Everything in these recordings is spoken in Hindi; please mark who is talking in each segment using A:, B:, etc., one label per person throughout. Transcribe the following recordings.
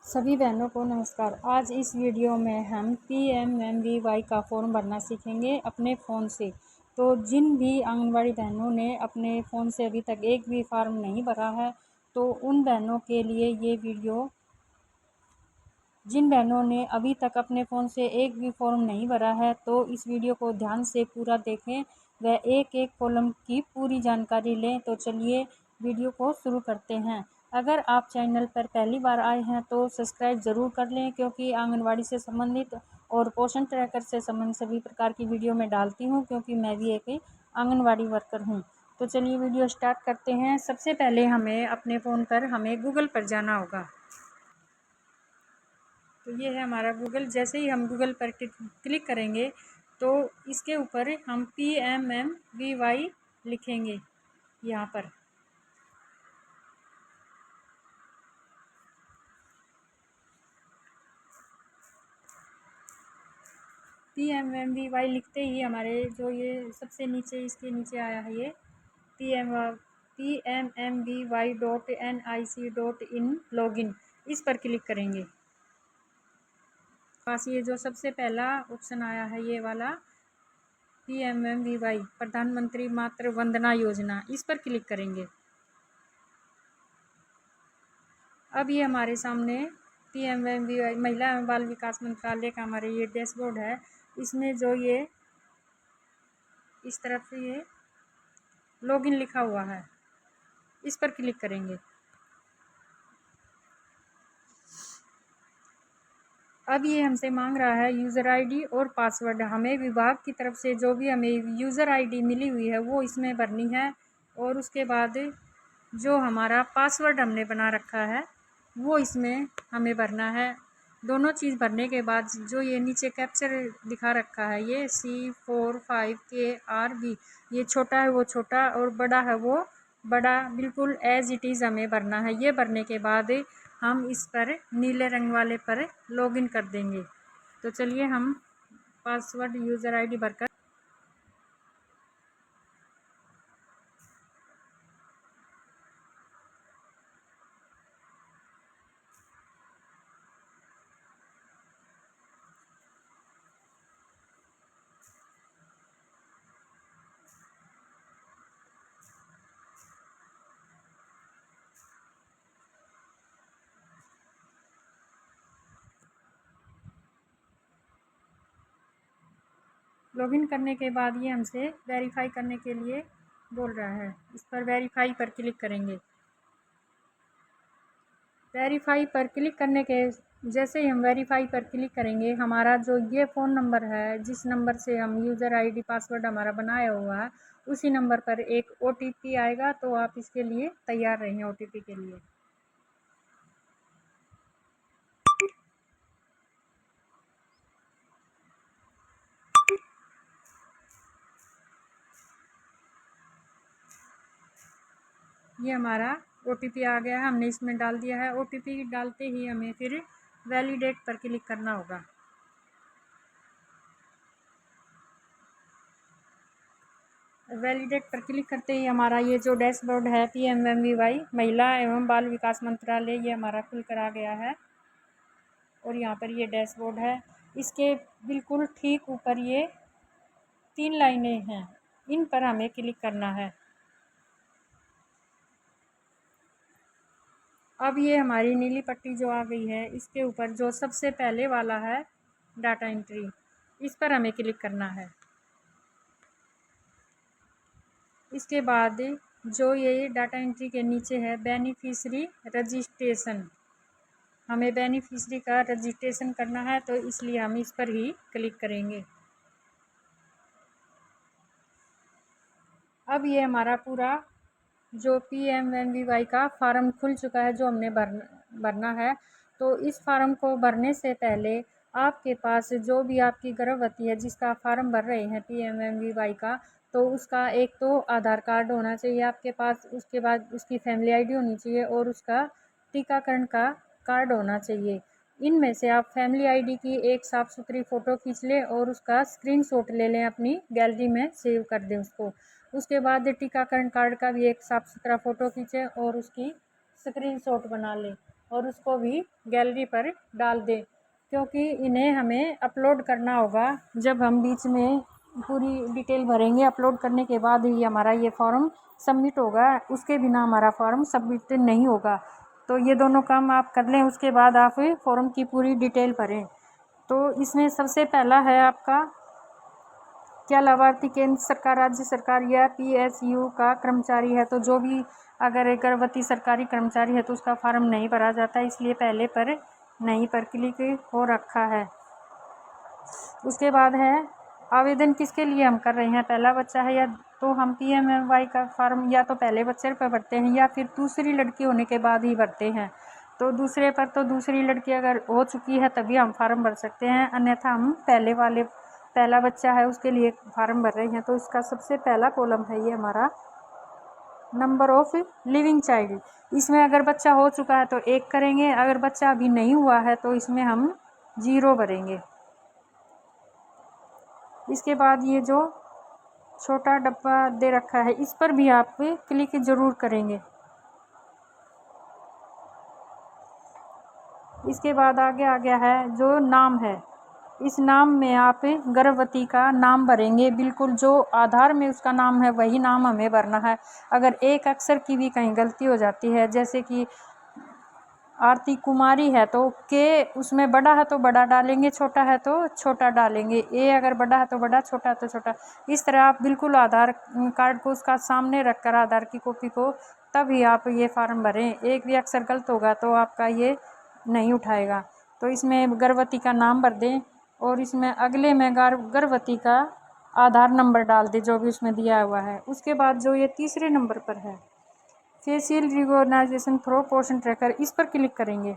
A: सभी बहनों को नमस्कार। आज इस वीडियो में हम PMMVY का फॉर्म भरना सीखेंगे अपने फ़ोन से। तो जिन भी आंगनवाड़ी बहनों ने अपने फ़ोन से अभी तक एक भी फॉर्म नहीं भरा है, तो उन बहनों के लिए ये वीडियो, जिन बहनों ने अभी तक अपने फ़ोन से एक भी फॉर्म नहीं भरा है, तो इस वीडियो को ध्यान से पूरा देखें व एक एक कॉलम की पूरी जानकारी लें। तो चलिए वीडियो को शुरू करते हैं। अगर आप चैनल पर पहली बार आए हैं तो सब्सक्राइब ज़रूर कर लें, क्योंकि आंगनवाड़ी से संबंधित और पोषण ट्रैकर से संबंधित सभी प्रकार की वीडियो मैं डालती हूं, क्योंकि मैं भी एक आंगनवाड़ी वर्कर हूं। तो चलिए वीडियो स्टार्ट करते हैं। सबसे पहले हमें अपने फ़ोन पर गूगल पर जाना होगा। तो ये है हमारा गूगल। जैसे ही हम गूगल पर क्लिक करेंगे तो इसके ऊपर हम PMMVY लिखेंगे। यहाँ पर PMMVY लिखते ही हमारे जो ये सबसे नीचे इसके नीचे आया है, ये PMMVY.nic.in लॉगिन, इस पर क्लिक करेंगे। पास ये जो सबसे पहला ऑप्शन आया है, ये वाला PMMVY प्रधानमंत्री मातृ वंदना योजना, इस पर क्लिक करेंगे। अब ये हमारे सामने PMMVY महिला एवं बाल विकास मंत्रालय का हमारे ये डैशबोर्ड है। इसमें जो ये इस तरफ से ये लॉगिन लिखा हुआ है, इस पर क्लिक करेंगे। अब ये हमसे मांग रहा है यूज़र आईडी और पासवर्ड। हमें विभाग की तरफ से जो भी हमें यूज़र आईडी मिली हुई है वो इसमें भरनी है, और उसके बाद जो हमारा पासवर्ड हमने बना रखा है वो इसमें हमें भरना है। दोनों चीज़ भरने के बाद जो ये नीचे कैप्चर दिखा रखा है, ये C45KRB, ये छोटा है वो छोटा और बड़ा है वो बड़ा, बिल्कुल एज इट इज़ हमें भरना है। ये भरने के बाद हम इस पर नीले रंग वाले पर लॉगिन कर देंगे। तो चलिए हम पासवर्ड यूज़र आईडी भरकर लॉगिन करने के बाद ये हमसे वेरीफाई करने के लिए बोल रहा है। इस पर वेरीफाई पर क्लिक करेंगे। वेरीफाई पर क्लिक करने के जैसे ही हम वेरीफाई पर क्लिक करेंगे, हमारा जो ये फ़ोन नंबर है, जिस नंबर से हम यूज़र आईडी पासवर्ड हमारा बनाया हुआ है, उसी नंबर पर एक OTP आएगा। तो आप इसके लिए तैयार रहें OTP के लिए। ये हमारा OTP आ गया है, हमने इसमें डाल दिया है। OTP डालते ही हमें फिर वैलिडेट पर क्लिक करना होगा। वैलिडेट पर क्लिक करते ही हमारा ये जो डैशबोर्ड है PMMVY महिला एवं बाल विकास मंत्रालय, ये हमारा खुल कर आ गया है। और यहाँ पर ये डैशबोर्ड है। इसके बिल्कुल ठीक ऊपर ये 3 लाइनें हैं, इन पर हमें क्लिक करना है। अब ये हमारी नीली पट्टी जो आ गई है, इसके ऊपर जो सबसे पहले वाला है डाटा एंट्री, इस पर हमें क्लिक करना है। इसके बाद जो ये डाटा एंट्री के नीचे है बेनिफिशरी रजिस्ट्रेशन, हमें बेनिफिशरी का रजिस्ट्रेशन करना है, तो इसलिए हम इस पर ही क्लिक करेंगे। अब ये हमारा पूरा जो PMMVY का फार्म खुल चुका है, जो हमने भरना है। तो इस फार्म को भरने से पहले आपके पास जो भी आपकी गर्भवती है जिसका फार्म भर रहे हैं PMMVY का, तो उसका एक तो आधार कार्ड होना चाहिए आपके पास, उसके बाद उसकी फैमिली आईडी होनी चाहिए, और उसका टीकाकरण का कार्ड होना चाहिए। इनमें से आप फैमिली आईडी की एक साफ़ सुथरी फ़ोटो खींच लें और उसका स्क्रीनशॉट ले लें, अपनी गैलरी में सेव कर दें उसको। उसके बाद टीकाकरण कार्ड का भी एक साफ़ सुथरा फ़ोटो खींचें और उसकी स्क्रीनशॉट बना लें, और उसको भी गैलरी पर डाल दें, क्योंकि इन्हें हमें अपलोड करना होगा। जब हम बीच में पूरी डिटेल भरेंगे, अपलोड करने के बाद ही हमारा ये फॉर्म सबमिट होगा, उसके बिना हमारा फॉर्म सबमिट नहीं होगा। तो ये दोनों काम आप कर लें, उसके बाद आप फॉर्म की पूरी डिटेल भरें। तो इसमें सबसे पहला है आपका, क्या लाभार्थी केंद्र सरकार, राज्य सरकार या PSU का कर्मचारी है। तो जो भी अगर एक गर्भवती सरकारी कर्मचारी है तो उसका फॉर्म नहीं भरा जाता, इसलिए पहले पर नहीं पर क्लिक हो रखा है। उसके बाद है आवेदन किसके लिए हम कर रहे हैं, पहला बच्चा है या तो हम PMMY का फॉर्म या तो पहले बच्चे पर भरते हैं या फिर दूसरी लड़की होने के बाद ही भरते हैं। तो दूसरे पर तो दूसरी लड़की अगर हो चुकी है तभी हम फॉर्म भर सकते हैं, अन्यथा हम पहला बच्चा है उसके लिए फॉर्म भर रहे हैं। तो इसका सबसे पहला कॉलम है ये हमारा नंबर ऑफ लिविंग चाइल्ड। इसमें अगर बच्चा हो चुका है तो 1 करेंगे, अगर बच्चा अभी नहीं हुआ है तो इसमें हम 0 भरेंगे। इसके बाद ये जो छोटा डब्बा दे रखा है इस पर भी आप क्लिक ज़रूर करेंगे। इसके बाद आगे आ गया है जो नाम है, इस नाम में आप गर्भवती का नाम भरेंगे, बिल्कुल जो आधार में उसका नाम है वही नाम हमें भरना है। अगर एक अक्षर की भी कहीं गलती हो जाती है, जैसे कि आरती कुमारी है तो के उसमें बड़ा है तो बड़ा डालेंगे, छोटा है तो छोटा डालेंगे, ए अगर बड़ा है तो बड़ा, छोटा है तो छोटा। इस तरह आप बिल्कुल आधार कार्ड को उसका सामने रखकर आधार की कॉपी को तभी आप ये फॉर्म भरें। एक भी अक्षर गलत होगा तो आपका ये नहीं उठाएगा। तो इसमें गर्भवती का नाम भर दें और इसमें अगले में गर्भवती का आधार नंबर डाल दें जो भी उसमें दिया हुआ है। उसके बाद जो ये तीसरे नंबर पर है facial recognition through portion tracker, इस पर क्लिक करेंगे।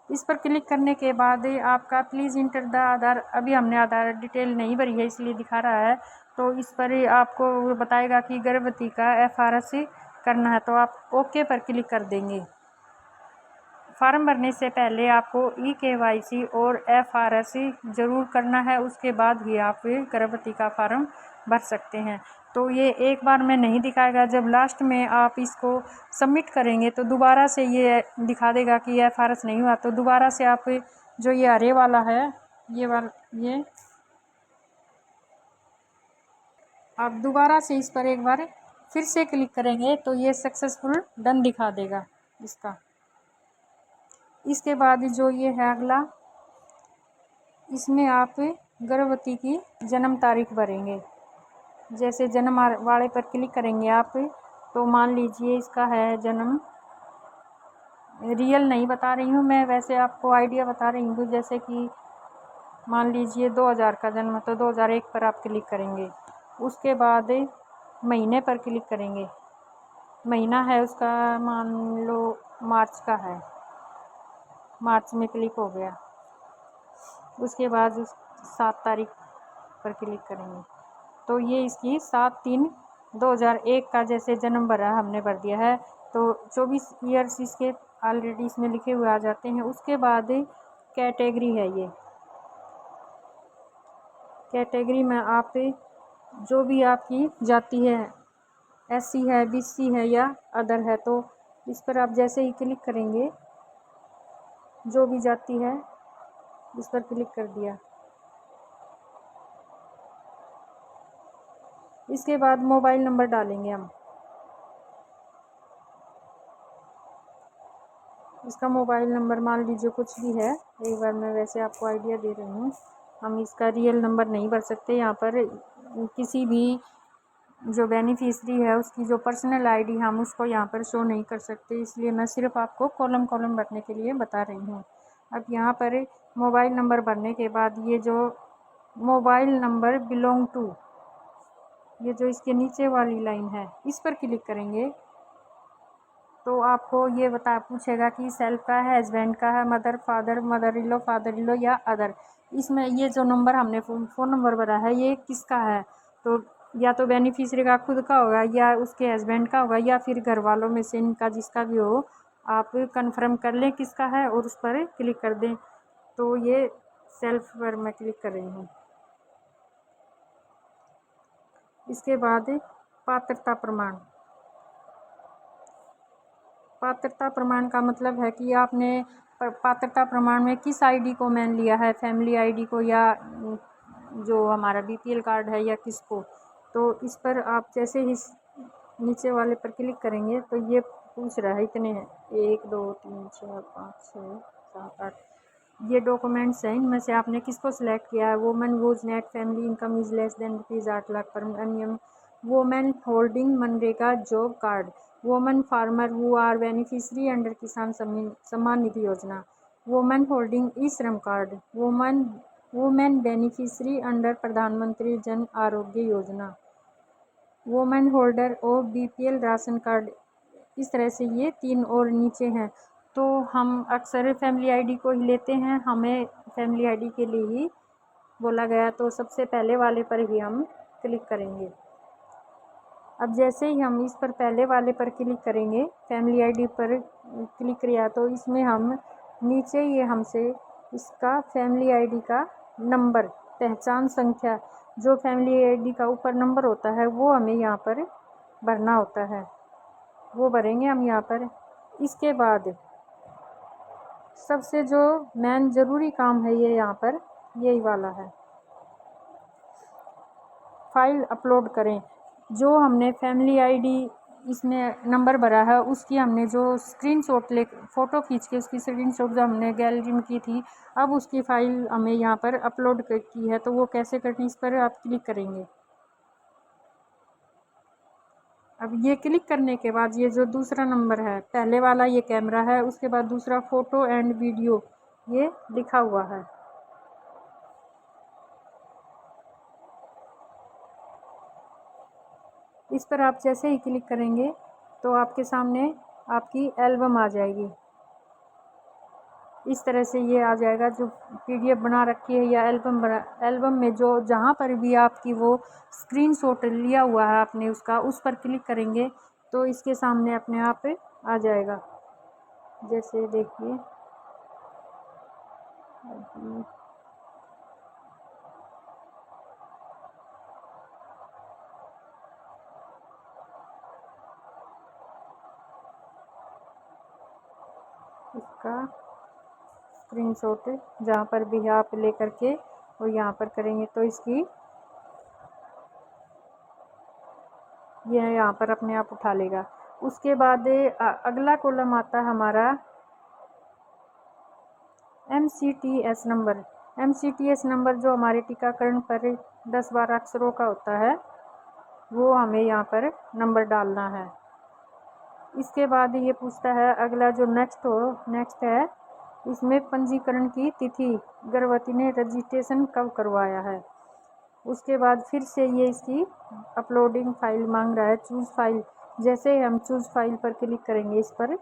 A: इस पर क्लिक करने के बाद आपका प्लीज़ इंटर द आधार, अभी हमने आधार डिटेल नहीं भरी है इसलिए दिखा रहा है। तो इस पर आपको बताएगा कि गर्भवती का FRS करना है, तो आप ओके पर क्लिक कर देंगे। फॉर्म भरने से पहले आपको EKYC और FRS ज़रूर करना है, उसके बाद ही आप गर्भवती का फॉर्म भर सकते हैं। तो ये एक बार में नहीं दिखाएगा, जब लास्ट में आप इसको सबमिट करेंगे तो दोबारा से ये दिखा देगा कि FRS नहीं हुआ। तो दोबारा से आप जो ये हरे वाला है ये आप दोबारा से इस पर एक बार फिर से क्लिक करेंगे तो ये सक्सेसफुल डन दिखा देगा इसका। इसके बाद जो ये है अगला, इसमें आप गर्भवती की जन्म तारीख भरेंगे। जैसे जन्म वाले पर क्लिक करेंगे आप, तो मान लीजिए इसका है जन्म, रियल नहीं बता रही हूँ मैं, वैसे आपको आइडिया बता रही हूँ। जैसे कि मान लीजिए 2000 का जन्म है तो 2001 पर आप क्लिक करेंगे। उसके बाद महीने पर क्लिक करेंगे, महीना है उसका मान लो मार्च का है, मार्च में क्लिक हो गया। उसके बाद 7 तारीख पर क्लिक करेंगे तो ये इसकी 7/3/2001 का जैसे जन्म भरा हमने भर दिया है। तो 24 ईयर्स इसके ऑलरेडी इसमें लिखे हुए आ जाते हैं। उसके बाद कैटेगरी है, ये कैटेगरी में आप जो भी आपकी जाति है, SC है, BC है या अदर है, तो इस पर आप जैसे ही क्लिक करेंगे जो भी जाति है इस पर क्लिक कर दिया। इसके बाद मोबाइल नंबर डालेंगे हम, इसका मोबाइल नंबर मान लीजिए कुछ भी है, एक बार मैं वैसे आपको आइडिया दे रही हूँ। हम इसका रियल नंबर नहीं भर सकते, यहाँ पर किसी भी जो बेनिफिशरी है उसकी जो पर्सनल आईडी हम उसको यहाँ पर शो नहीं कर सकते, इसलिए मैं सिर्फ आपको कॉलम भरने के लिए बता रही हूँ। अब यहाँ पर मोबाइल नंबर भरने के बाद ये जो मोबाइल नंबर बिलोंग टू, ये जो इसके नीचे वाली लाइन है इस पर क्लिक करेंगे तो आपको ये पूछेगा कि सेल्फ का है, हस्बैंड का है, mother father, mother in law या अदर। इसमें ये जो नंबर हमने फ़ोन नंबर भरा है ये किसका है, तो या तो बेनिफिशियरी का खुद का होगा या उसके हस्बैंड का होगा या फिर घर वालों में से इनका जिसका भी हो, आप कंफर्म कर लें किसका है और उस पर क्लिक कर दें। तो ये सेल्फ पर मैं क्लिक कर रही हूँ। इसके बाद पात्रता प्रमाण, पात्रता प्रमाण का मतलब है कि आपने पात्रता प्रमाण में किस आईडी को मान लिया है, फैमिली आईडी को या जो हमारा बीपीएल कार्ड है या किसको। तो इस पर आप जैसे ही नीचे वाले पर क्लिक करेंगे तो ये पूछ रहा है, इतने हैं 1 2 3 4 5 6 7 8 ये डॉक्यूमेंट्स हैं। इनमें से आपने किसको सिलेक्ट किया है। Women whose net family income is less than ₹8 lakh per annum. Women holding MNREGA job card. Women farmer who are beneficiary under Kisan Samman निधि योजना। वोमेन होल्डिंग ई श्रम कार्ड। वोमेन बेनिफिशियरी अंडर प्रधानमंत्री Jan Arogya Yojana. Women holder of BPL ration card. इस तरह से ये 3 और नीचे हैं। तो हम अक्सर फैमिली आईडी को ही लेते हैं, हमें फैमिली आईडी के लिए ही बोला गया, तो सबसे पहले वाले पर ही हम क्लिक करेंगे। अब जैसे ही हम इस पर पहले वाले पर क्लिक करेंगे, फैमिली आईडी पर क्लिक किया, तो इसमें हम नीचे ये हमसे इसका फैमिली आईडी का नंबर, पहचान संख्या, जो फैमिली आईडी का ऊपर नंबर होता है वो हमें यहाँ पर भरना होता है, वो भरेंगे हम यहाँ पर। इसके बाद सबसे जो मेन ज़रूरी काम है ये यहाँ पर यही वाला है, फाइल अपलोड करें। जो हमने फैमिली आईडी इसमें नंबर भरा है उसकी हमने जो स्क्रीनशॉट ले फ़ोटो खींच के उसकी स्क्रीनशॉट जो हमने गैलरी में की थी, अब उसकी फ़ाइल हमें यहाँ पर अपलोड की है। तो वो कैसे करनी, इस पर आप क्लिक करेंगे। अब ये क्लिक करने के बाद ये जो दूसरा नंबर है, पहले वाला ये कैमरा है, उसके बाद दूसरा फ़ोटो एंड वीडियो ये लिखा हुआ है। इस पर आप जैसे ही क्लिक करेंगे तो आपके सामने आपकी एल्बम आ जाएगी। इस तरह से ये आ जाएगा, जो पीडीएफ बना रखी है या एल्बम में जो जहाँ पर भी आपकी वो स्क्रीनशॉट लिया हुआ है आपने उसका, उस पर क्लिक करेंगे तो इसके सामने अपने आप आ जाएगा। जैसे देखिए इसका स्क्रीनशॉट जहाँ पर भी आप ले करके और यहाँ पर करेंगे तो इसकी यह यहाँ पर अपने आप उठा लेगा। उसके बाद अगला कॉलम आता है हमारा MCTS नंबर। MCTS नंबर जो हमारे टीकाकरण पर 10-12 अक्षरों का होता है, वो हमें यहाँ पर नंबर डालना है। इसके बाद ये पूछता है अगला जो नेक्स्ट है, इसमें पंजीकरण की तिथि, गर्भवती ने रजिस्ट्रेशन कब करवाया है। उसके बाद फिर से ये इसकी अपलोडिंग फाइल मांग रहा है, चूज़ फाइल। जैसे हम चूज़ फाइल पर क्लिक करेंगे इस पर,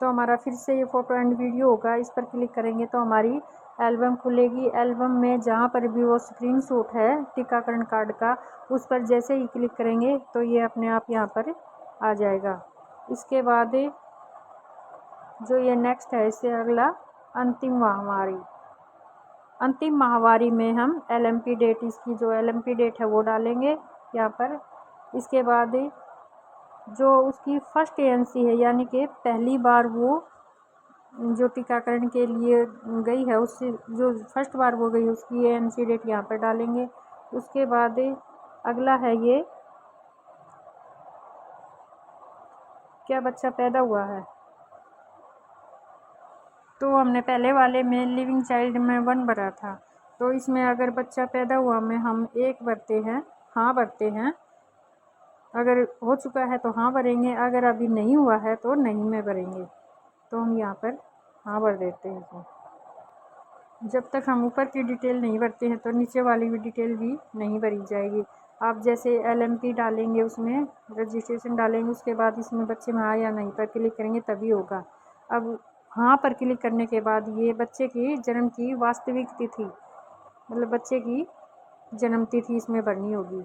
A: तो हमारा फिर से ये फ़ोटो एंड वीडियो होगा। इस पर क्लिक करेंगे तो हमारी एल्बम खुलेगी। एल्बम में जहाँ पर भी वो स्क्रीनशॉट है टीकाकरण कार्ड का, उस पर जैसे ही क्लिक करेंगे तो ये अपने आप यहाँ पर आ जाएगा। इसके बाद जो ये नेक्स्ट है, इससे अगला अंतिम माहवारी में हम LMP डेट, इसकी जो LMP डेट है वो डालेंगे यहाँ पर। इसके बाद जो उसकी फर्स्ट ANC है, यानी कि पहली बार वो जो टीकाकरण के लिए गई है, उससे जो फर्स्ट बार वो गई उसकी ANC डेट यहाँ पर डालेंगे। उसके बाद अगला है ये क्या बच्चा पैदा हुआ है, तो हमने पहले वाले में लिविंग चाइल्ड में 1 भरा था, तो इसमें अगर बच्चा पैदा हुआ में हम 1 भरते हैं, हाँ भरते हैं। अगर हो चुका है तो हाँ भरेंगे, अगर अभी नहीं हुआ है तो नहीं में भरेंगे। तो हम यहाँ पर हाँ भर देते हैं। तो जब तक हम ऊपर की डिटेल नहीं भरते हैं तो नीचे वाली भी डिटेल भी नहीं भरी जाएगी। आप जैसे LMP डालेंगे, उसमें रजिस्ट्रेशन डालेंगे, उसके बाद इसमें बच्चे में हाँ या नहीं पर क्लिक करेंगे तभी होगा। अब हाँ पर क्लिक करने के बाद ये बच्चे की जन्म की वास्तविक तिथि, मतलब बच्चे की जन्म तिथि इसमें भरनी होगी।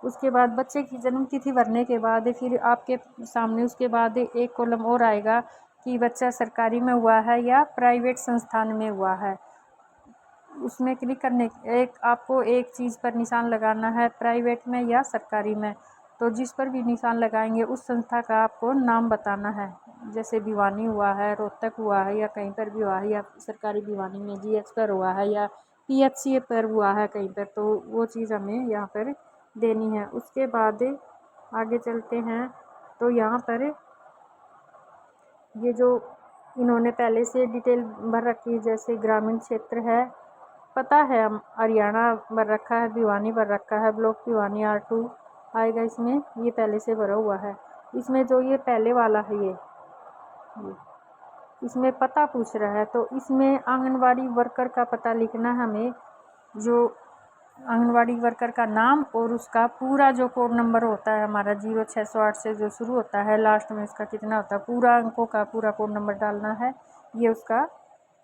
A: उसके बाद बच्चे की जन्म तिथि भरने के बाद फिर आपके सामने उसके बाद एक कॉलम और आएगा कि बच्चा सरकारी में हुआ है या प्राइवेट संस्थान में हुआ है। उसमें क्लिक करने आपको एक चीज़ पर निशान लगाना है, प्राइवेट में या सरकारी में। तो जिस पर भी निशान लगाएंगे उस संस्था का आपको नाम बताना है। जैसे भिवानी हुआ है, रोहतक हुआ है, या कहीं पर भी हुआ है, या सरकारी भिवानी में जीएच पर हुआ है, या पीएचसी पर हुआ है कहीं पर, तो वो चीज़ हमें यहाँ पर देनी है। उसके बाद आगे चलते हैं तो यहाँ पर ये जो इन्होंने पहले से डिटेल भर रखी है, जैसे ग्रामीण क्षेत्र है, पता है हम हरियाणा भर रखा है, भिवानी भर रखा है, ब्लॉक भिवानी R2 आएगा इसमें, ये पहले से भरा हुआ है। इसमें जो ये पहले वाला है ये इसमें पता पूछ रहा है, तो इसमें आंगनवाड़ी वर्कर का पता लिखना है हमें, जो आंगनवाड़ी वर्कर का नाम और उसका पूरा जो कोड नंबर होता है हमारा 0608 से जो शुरू होता है, लास्ट में उसका कितना होता है, पूरा अंकों का पूरा कोड नंबर डालना है, ये उसका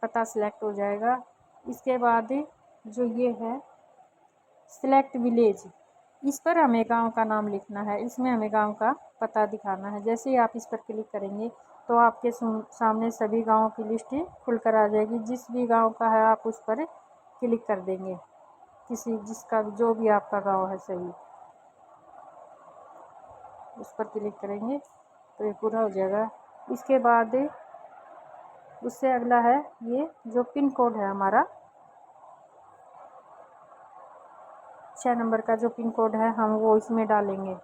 A: पता सिलेक्ट हो जाएगा। इसके बाद जो ये है सिलेक्ट विलेज, इस पर हमें गांव का नाम लिखना है, इसमें हमें गांव का पता दिखाना है। जैसे ही आप इस पर क्लिक करेंगे तो आपके सामने सभी गांवों की लिस्ट खुलकर आ जाएगी। जिस भी गांव का है आप उस पर क्लिक कर देंगे, जिसका जो भी आपका गांव है सही, उस पर क्लिक करेंगे तो ये पूरा हो जाएगा। इसके बाद उससे अगला है ये जो पिन कोड है हमारा 6 नंबर का जो पिन कोड है हम वो इसमें डालेंगे।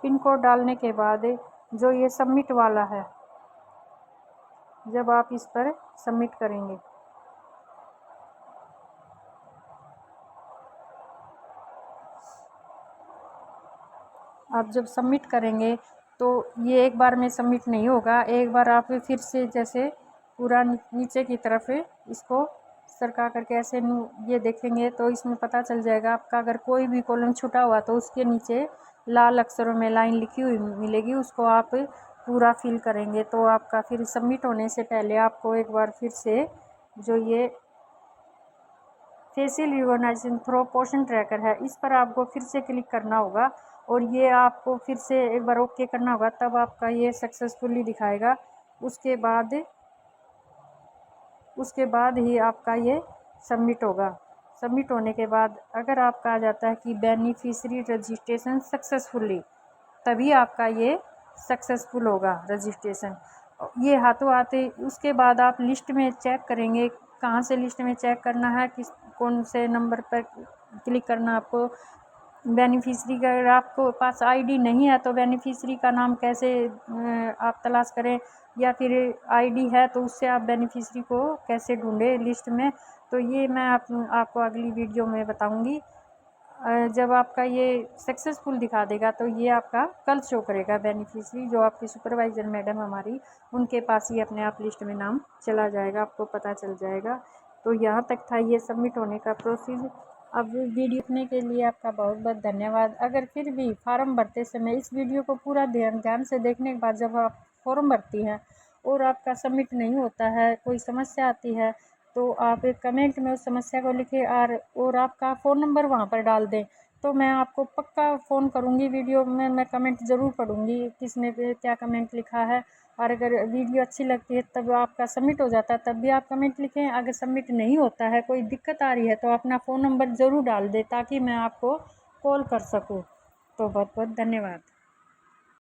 A: पिन कोड डालने के बाद जो ये सबमिट वाला है, जब आप इस पर सबमिट करेंगे आप जब सबमिट करेंगे तो ये एक बार में सबमिट नहीं होगा, एक बार आप फिर से जैसे पूरा नीचे की तरफ इसको सरका करके ऐसे ये देखेंगे तो इसमें पता चल जाएगा आपका। अगर कोई भी कॉलम छूटा हुआ तो उसके नीचे लाल अक्षरों में लाइन लिखी हुई मिलेगी, उसको आप पूरा फिल करेंगे तो आपका फिर सबमिट होने से पहले आपको एक बार फिर से जो ये facial recognition through portion tracker है, इस पर आपको फिर से क्लिक करना होगा और ये आपको फिर से एक बार ओके करना होगा, तब आपका ये सक्सेसफुली दिखाएगा। उसके बाद ही आपका ये सबमिट होगा। सबमिट होने के बाद अगर आपका आ जाता है कि बेनिफिशियरी रजिस्ट्रेशन सक्सेसफुली, तभी आपका ये सक्सेसफुल होगा रजिस्ट्रेशन। ये हाथों हाथ उसके बाद आप लिस्ट में चेक करेंगे, कहाँ से लिस्ट में चेक करना है, कौन से नंबर पर क्लिक करना आपको। बेनिफिशियरी का अगर आपको पास आईडी नहीं है तो बेनिफिशियरी का नाम कैसे आप तलाश करें, या फिर आईडी है तो उससे आप बेनिफिशियरी को कैसे ढूंढें लिस्ट में, तो ये मैं आपको अगली वीडियो में बताऊंगी। जब आपका ये सक्सेसफुल दिखा देगा तो ये आपका कल शो करेगा बेनिफिशियरी, जो आपकी सुपरवाइज़र मैडम हमारी, उनके पास ही अपने आप लिस्ट में नाम चला जाएगा, आपको पता चल जाएगा। तो यहाँ तक था ये सबमिट होने का प्रोसीजर। अब वीडियो देखने के लिए आपका बहुत बहुत धन्यवाद। अगर फिर भी फार्म भरते समय इस वीडियो को पूरा ध्यान से देखने के बाद जब आप फॉर्म भरती हैं और आपका सबमिट नहीं होता है, कोई समस्या आती है, तो आप एक कमेंट में उस समस्या को लिखें और आपका फ़ोन नंबर वहाँ पर डाल दें, तो मैं आपको पक्का फ़ोन करूँगी। वीडियो में मैं कमेंट ज़रूर पढ़ूँगी किसने क्या कमेंट लिखा है, और अगर वीडियो अच्छी लगती है तब आपका सबमिट हो जाता है तब भी आप कमेंट लिखें। अगर सबमिट नहीं होता है, कोई दिक्कत आ रही है, तो अपना फ़ोन नंबर ज़रूर डाल दें ताकि मैं आपको कॉल कर सकूँ। तो बहुत बहुत धन्यवाद।